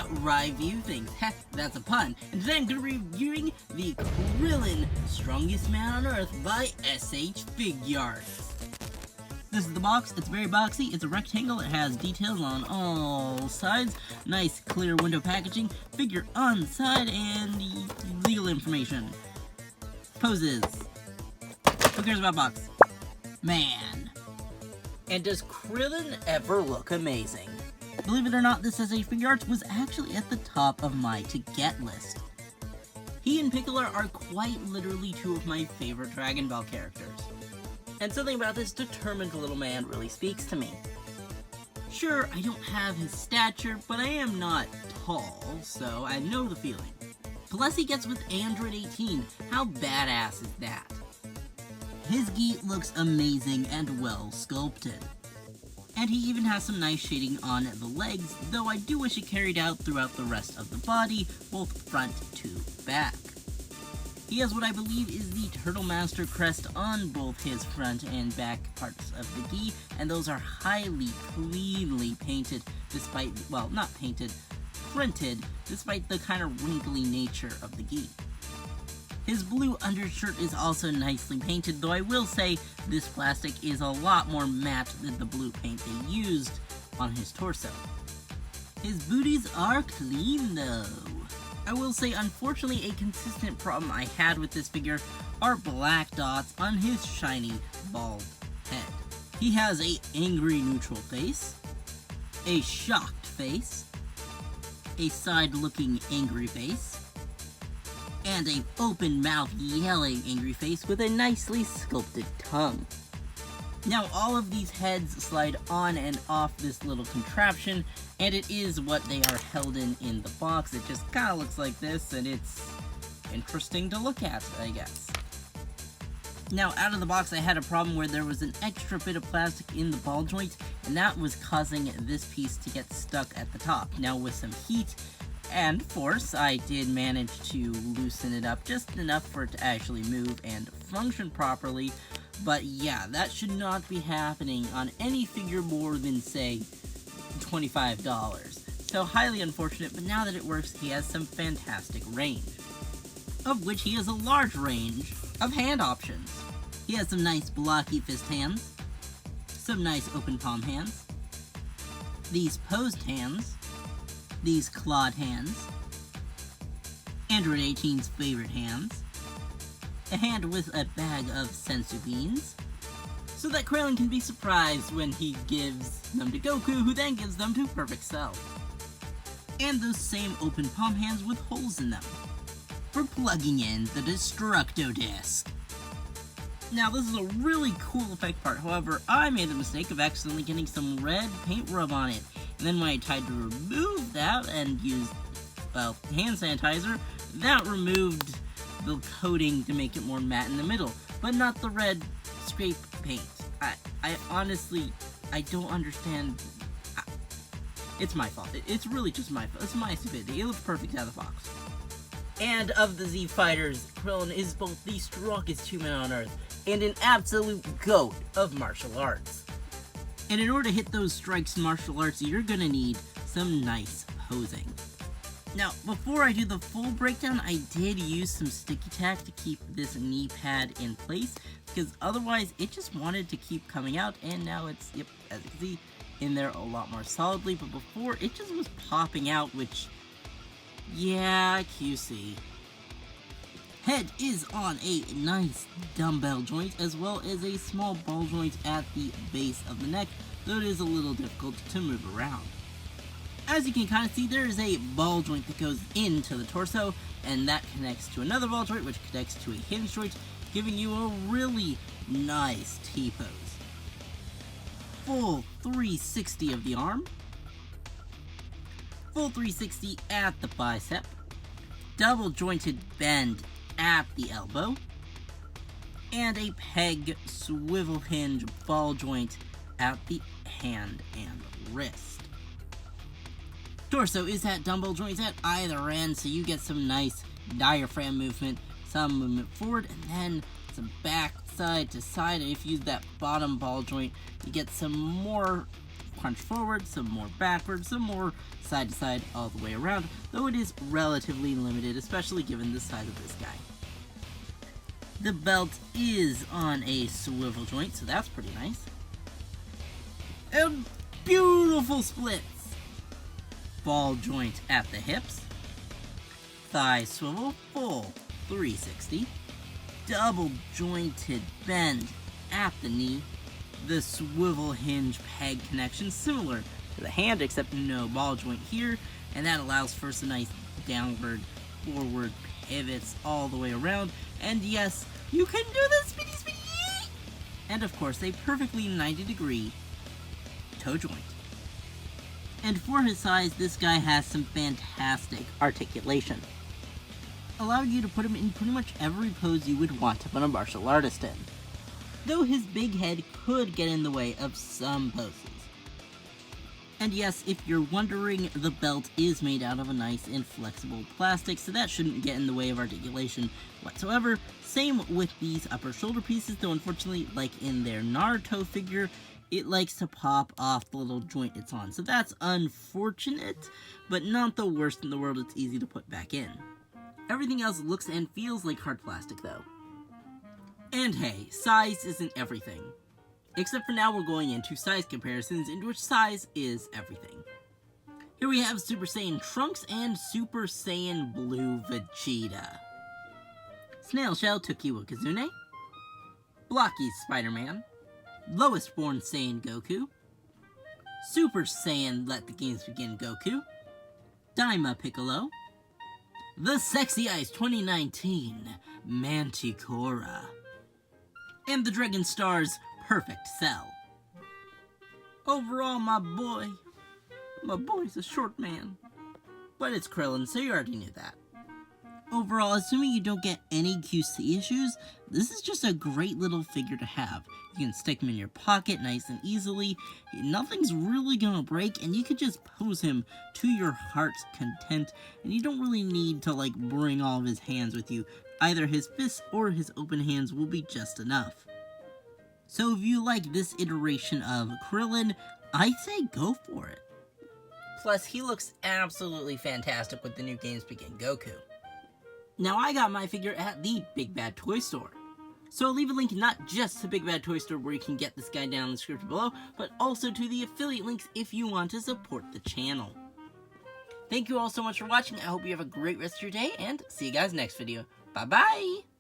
review things. Heh, that's a pun. And today I'm going to be reviewing the Krillin, Strongest Man on Earth by S.H.Figuarts. This is the box. It's very boxy. It's a rectangle. It has details on all sides. Nice clear window packaging. Figure on the side and legal information. Poses. Who cares about box? Man. And does Krillin ever look amazing? Believe it or not, this S.H.Figuarts was actually at the top of my to-get list. He and Piccolo are quite literally two of my favorite Dragon Ball characters. And something about this determined little man really speaks to me. Sure, I don't have his stature, but I am not tall, so I know the feeling. Plus he gets with Android 18. How badass is that? His gi looks amazing and well sculpted. And he even has some nice shading on the legs, though I do wish it carried out throughout the rest of the body, both front to back. He has what I believe is the Turtle Master crest on both his front and back parts of the gi, and those are highly cleanly painted, despite, well, not painted, printed, despite the kind of wrinkly nature of the gi. His blue undershirt is also nicely painted, though I will say this plastic is a lot more matte than the blue paint they used on his torso. His booties are clean though. I will say, unfortunately, a consistent problem I had with this figure are black dots on his shiny, bald head. He has a angry neutral face, a shocked face, a side-looking angry face, and a open mouth yelling angry face with a nicely sculpted tongue. Now all of these heads slide on and off this little contraption, and it is what they are held in the box. It just kind of looks like this, and it's interesting to look at, I guess. Now out of the box I had a problem where there was an extra bit of plastic in the ball joint, and that was causing this piece to get stuck at the top. Now with some heat and force, I did manage to loosen it up just enough for it to actually move and function properly. But yeah, that should not be happening on any figure more than, say, $25. So highly unfortunate, but now that it works, he has some fantastic range. Of which he has a large range of hand options. He has some nice blocky fist hands, some nice open palm hands, these posed hands, these clawed hands, Android 18's favorite hands, a hand with a bag of sensu beans, so that Krillin can be surprised when he gives them to Goku, who then gives them to Perfect Cell. And those same open palm hands with holes in them, for plugging in the Destructo Disc. Now this is a really cool effect part, however, I made the mistake of accidentally getting some red paint rub on it, and then when I tried to remove that and used, well, hand sanitizer, that removed the coating to make it more matte in the middle, but not the red scrape paint. I honestly, I don't understand. It's my fault. It's really just my fault. It's my stupidity. It looks perfect out of the box. And of the Z Fighters, Krillin is both the strongest human on Earth and an absolute GOAT of martial arts. And in order to hit those strikes in martial arts, you're gonna need some nice posing. Now, before I do the full breakdown, I did use some sticky tack to keep this knee pad in place, because otherwise it just wanted to keep coming out, and now it's, yep, as you can see, in there a lot more solidly, but before it just was popping out, which, yeah, QC. Head is on a nice dumbbell joint, as well as a small ball joint at the base of the neck, though it is a little difficult to move around. As you can kind of see, there is a ball joint that goes into the torso, and that connects to another ball joint, which connects to a hinge joint, giving you a really nice T-pose. Full 360 of the arm, full 360 at the bicep, double jointed bend at the elbow, and a peg swivel hinge ball joint at the hand and wrist. Torso is at dumbbell joints at either end, so you get some nice diaphragm movement, some movement forward, and then some back side to side. And if you use that bottom ball joint, you get some more punch forward, some more backward, some more side to side, all the way around, though it is relatively limited, especially given the size of this guy. The belt is on a swivel joint, so that's pretty nice. And beautiful splits! Ball joint at the hips. Thigh swivel, full 360. Double jointed bend at the knee. The swivel hinge peg connection, similar to the hand, except no ball joint here, and that allows for some nice downward, forward pivots all the way around. And yes, you can do this, spinny, spinny! And of course, a perfectly 90-degree toe joint. And for his size, this guy has some fantastic articulation, allowing you to put him in pretty much every pose you would want to put a martial artist in, though his big head could get in the way of some poses. And yes, if you're wondering, the belt is made out of a nice and flexible plastic, so that shouldn't get in the way of articulation whatsoever. Same with these upper shoulder pieces, though unfortunately, like in their Naruto figure, it likes to pop off the little joint it's on. So that's unfortunate, but not the worst in the world. It's easy to put back in. Everything else looks and feels like hard plastic, though. And hey, size isn't everything. Except for now, we're going into size comparisons, in which size is everything. Here we have Super Saiyan Trunks and Super Saiyan Blue Vegeta. Snail Shell Tokiwa Kazune. Blocky's Spider-Man. Lowest Born Saiyan Goku. Super Saiyan Let the Games Begin Goku. Daima Piccolo. The Sexy Eyes 2019 Manticora. And the Dragon Star's Perfect Cell. Overall, my boy's a short man. But it's Krillin, so you already knew that. Overall, assuming you don't get any QC issues, this is just a great little figure to have. You can stick him in your pocket nice and easily, nothing's really gonna break, and you can just pose him to your heart's content, and you don't really need to, like, bring all of his hands with you. Either his fists or his open hands will be just enough. So if you like this iteration of Krillin, I'd say go for it. Plus, he looks absolutely fantastic with the new Games Begin Goku. Now, I got my figure at the Big Bad Toy Store. So I'll leave a link not just to Big Bad Toy Store where you can get this guy down in the description below, but also to the affiliate links if you want to support the channel. Thank you all so much for watching. I hope you have a great rest of your day, and see you guys next video. Bye-bye!